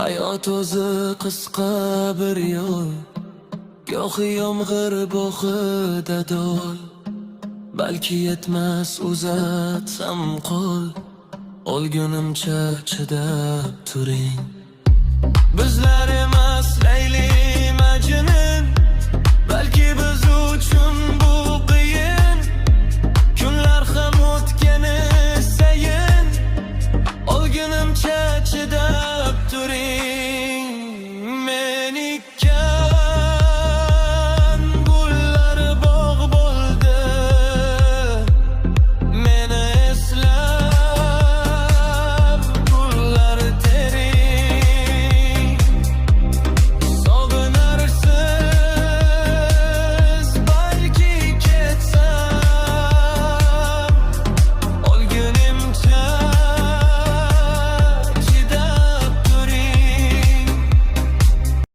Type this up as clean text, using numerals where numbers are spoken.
Hayot o'zi qisqa bir yo'l, gohi yomg'ir bog'ida do'l. Balki yetmas uzatsam qo'l, olgunimcha chidab turing. Bizlar